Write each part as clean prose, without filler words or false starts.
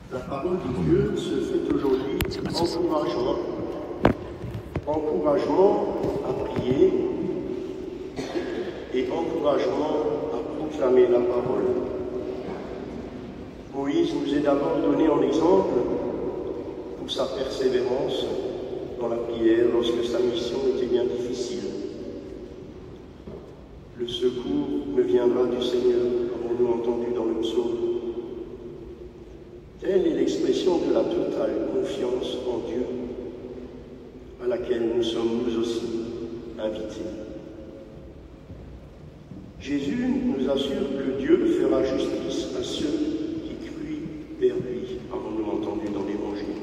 La parole de Dieu se fait aujourd'hui encouragement à prier et encouragement à proclamer la parole. Moïse nous est d'abord donné en exemple pour sa persévérance dans la prière lorsque sa mission était bien difficile. Le secours me viendra du Seigneur, avons-nous entendu dans le psaume. Telle est l'expression de la totale confiance en Dieu, à laquelle nous sommes nous aussi invités. Jésus nous assure que Dieu fera justice à ceux qui crient vers lui, avons-nous entendu dans l'Évangile.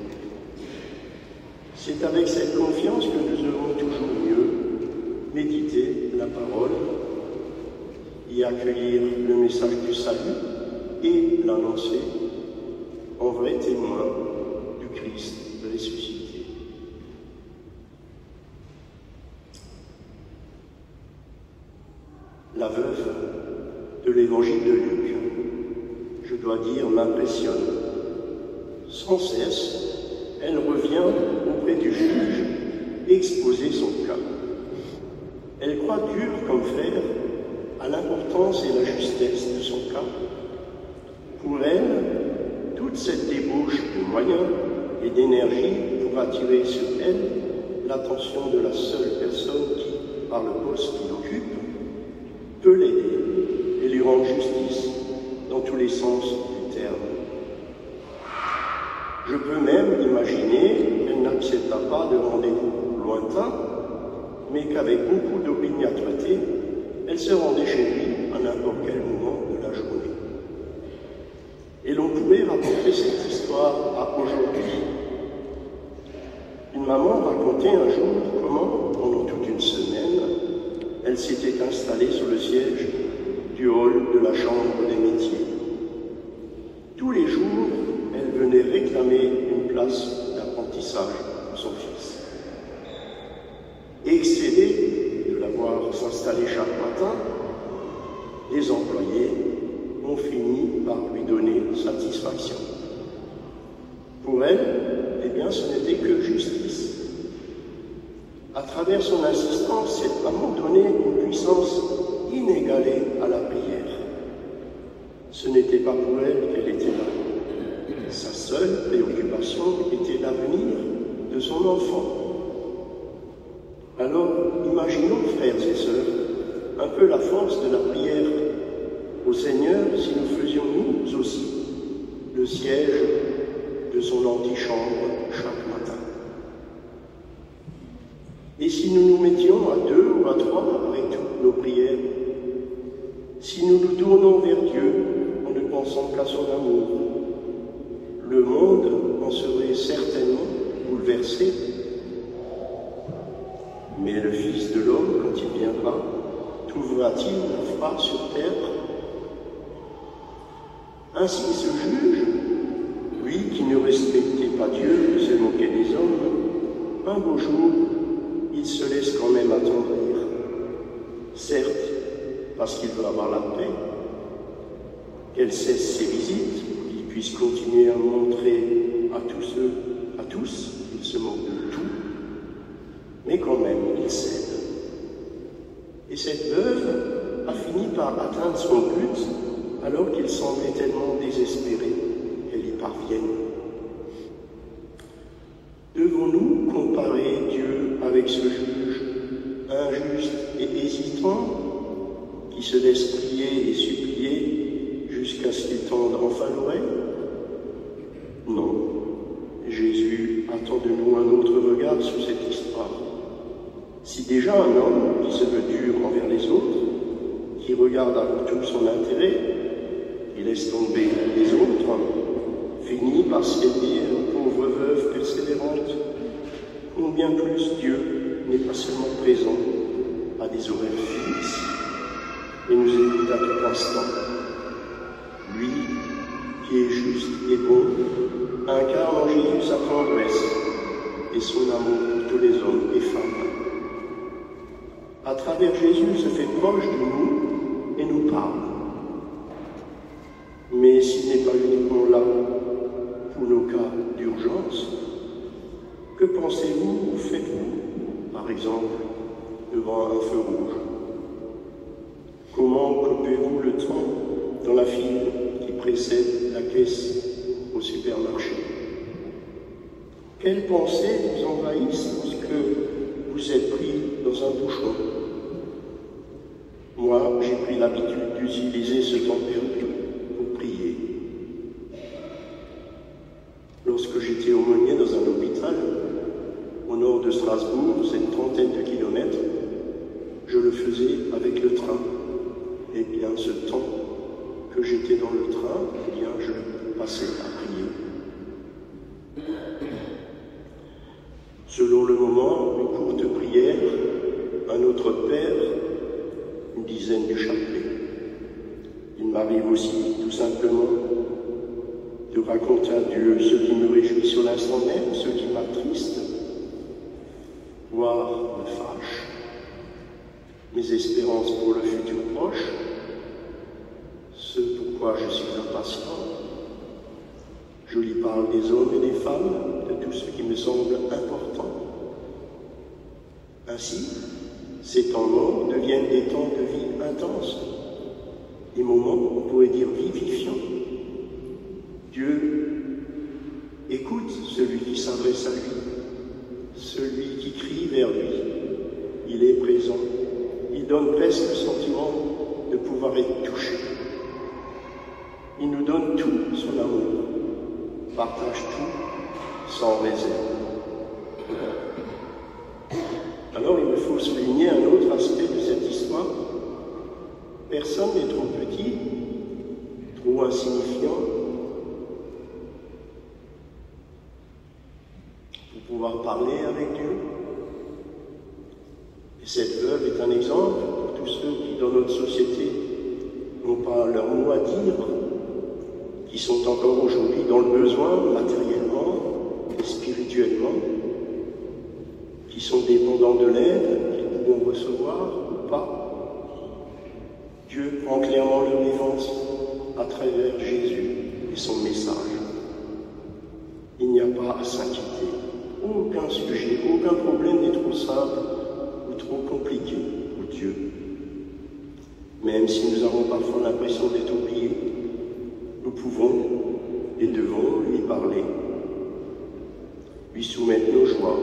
C'est avec cette confiance que nous devons toujours mieux méditer la parole y accueillir le message du salut et l'annoncer en vrai témoin du Christ ressuscité. La veuve de l'évangile de Luc, je dois dire, m'impressionne. Sans cesse, elle revient auprès du juge exposer son cas. Elle croit dur comme fer à l'importance et la justesse de son cas. Pour elle, toute cette débauche de moyens et d'énergie pour attirer sur elle l'attention de la seule personne qui, par le poste qu'il occupe, peut l'aider et lui rendre justice dans tous les sens du terme. Je peux même imaginer qu'elle n'accepta pas de rendez-vous lointain, mais qu'avec beaucoup d'opiniâtreté, elle se rendait chez lui à n'importe quel moment de la journée. Et l'on pourrait rapporter cette histoire à aujourd'hui. Une maman racontait un jour comment, pendant toute une semaine, elle s'était installée sur le siège du hall de la chambre des métiers. Tous les jours, elle venait réclamer une place d'apprentissage pour son fils. Excédée de la voir s'installer chaque matin, les employés ont fini par lui donner satisfaction. Pour elle, eh bien, ce n'était que justice. À travers son insistance, cette maman donnait une puissance inégalée à la prière. Ce n'était pas pour elle qu'elle était là. Sa seule préoccupation était l'avenir de son enfant. Alors, imaginons, frères et sœurs, un peu la force de la prière au Seigneur si nous faisions nous aussi le siège de son antichambre chaque matin. Et si nous nous mettions à 2 ou à 3 avec toutes nos prières, si nous nous tournons vers Dieu en ne pensant qu'à son amour, le monde en serait certainement bouleversé. Mais le Fils de l'homme, quand il viendra, trouvera-t-il la foi sur terre? Ainsi ce juge, lui qui ne respectait pas Dieu, qui se moquait des hommes, un beau jour, il se laisse quand même attendrir. Certes, parce qu'il veut avoir la paix, qu'elle cesse ses visites, pour qu'il puisse continuer à montrer à tous, qu'il se moque de tout, mais quand même, il cède. Et cette veuve a fini par atteindre son but, alors qu'il semblait tellement désespéré qu'elle y parvienne. Devons-nous comparer Dieu avec ce juge injuste et hésitant qui se laisse prier et supplier jusqu'à ce qu'il tende enfin l'oreille? Non. Jésus attend de nous un autre regard sur cette histoire. Si déjà un homme qui se veut dur envers les autres, qui regarde avant tout son intérêt, qui laisse tomber les autres, finit par séduire une pauvre veuve persévérante, combien plus Dieu n'est pas seulement présent à des horaires fixes et nous écoute à tout instant. Lui, qui est juste et bon, incarne en Jésus sa tendresse et son amour pour tous les hommes et femmes. À travers Jésus, il se fait proche de nous et nous parle. Mais s'il n'est pas uniquement là Que pensez-vous ou faites-vous, par exemple, devant un feu rouge? Comment coupez-vous le temps dans la file qui précède la caisse au supermarché? Quelles pensées vous envahissent lorsque vous êtes pris dans un bouchon? Moi, j'ai pris l'habitude d'utiliser ce temps perdu pour prier. Lorsque j'étais aumônier dans un hôpital, au nord de Strasbourg, c'est une trentaine de kilomètres, je le faisais avec le train. Eh bien, ce temps que j'étais dans le train, eh bien, je passais à prier. Selon le moment, une courte prière, un autre Père, une dizaine de chapelets. Il m'arrive aussi, tout simplement, de raconter à Dieu ce qui me réjouit sur l'instant même, ce qui m'attriste, voire me fâche, mes espérances pour le futur proche, ce pourquoi je suis impatient. Je lui parle des hommes et des femmes, de tout ce qui me semble important. Ainsi, ces temps morts deviennent des temps de vie intenses, des moments, on pourrait dire, vivifiants. Dieu écoute celui qui s'adresse à lui, celui qui crie vers lui. Il est présent. Il donne presque le sentiment de pouvoir être touché. Il nous donne tout, son amour, partage tout sans réserve. Alors il me faut souligner un autre aspect de cette histoire. Personne n'est trop petit, trop insignifiant pour pouvoir parler avec Dieu. Et cette veuve est un exemple pour tous ceux qui, dans notre société, n'ont pas leur mot à dire, qui sont encore aujourd'hui dans le besoin matériellement et spirituellement, qui sont dépendants de l'aide qu'ils pourront recevoir ou pas. Dieu prend clairement leur vivance à travers Jésus et son message. Il n'y a pas à s'inquiéter. Aucun sujet, aucun problème n'est trop simple ou trop compliqué pour Dieu. Même si nous avons parfois l'impression d'être oubliés, nous pouvons et devons lui parler, lui soumettre nos joies,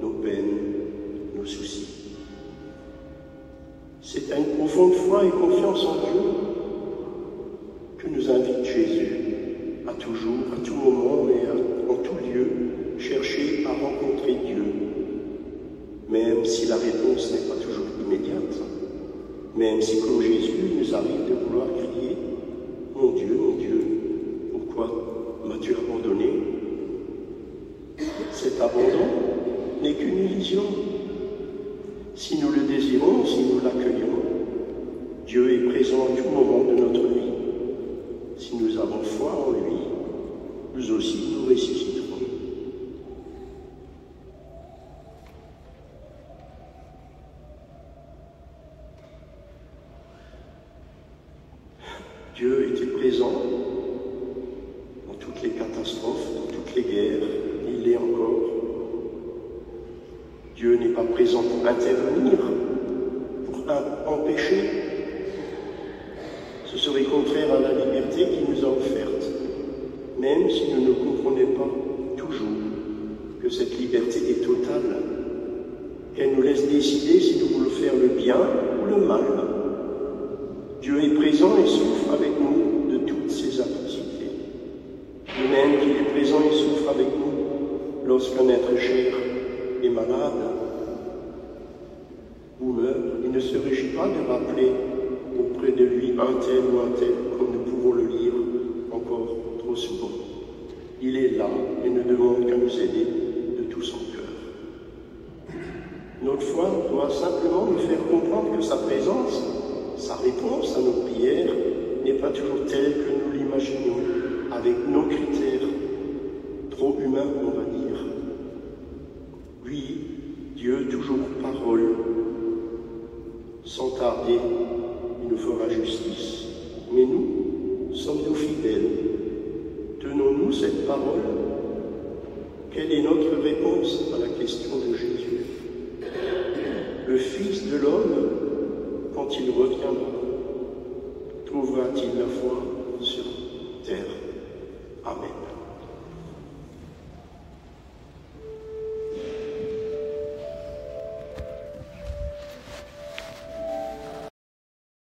nos peines, nos soucis. C'est à une profonde foi et confiance en Dieu que nous invite Jésus à toujours, à tout moment et en tout lieu, chercher à rencontrer Dieu, même si la réponse n'est pas toujours immédiate, même si comme Jésus, il nous arrive de vouloir crier « Mon Dieu, pourquoi m'as-tu abandonné ?» Cet abandon n'est qu'une illusion. Si nous le désirons, si nous l'accueillons, Dieu est présent à tout moment de notre vie. Si nous avons foi en lui, nous aussi nous ressusciterons. Dieu était présent dans toutes les catastrophes, dans toutes les guerres, il l'est encore. Dieu n'est pas présent pour intervenir, pour empêcher. Ce serait contraire à la liberté qu'il nous a offerte, même si nous ne comprenons pas toujours que cette liberté est totale, qu'elle nous laisse décider si nous voulons faire le bien ou le mal. Dieu est présent et souffre avec nous de toutes ses atrocités. De même qu'il est présent et souffre avec nous lorsqu'un être cher est malade ou meurt, il ne se réjouit pas de rappeler auprès de lui un tel ou un tel, comme nous pouvons le lire encore trop souvent. Il est là et ne demande qu'à nous aider de tout son cœur. Notre foi doit simplement nous faire comprendre que sa présence, sa réponse à nos prières n'est pas toujours telle que nous l'imaginons, avec nos critères trop humains, on va dire. Oui, Dieu, toujours parole, sans tarder, il nous fera justice. Mais nous, sommes-nous fidèles? Tenons-nous cette parole? quelle est notre réponse à la question de Jésus? Le Fils de l'homme, quand il reviendra, trouvera-t-il la foi sur terre? Amen.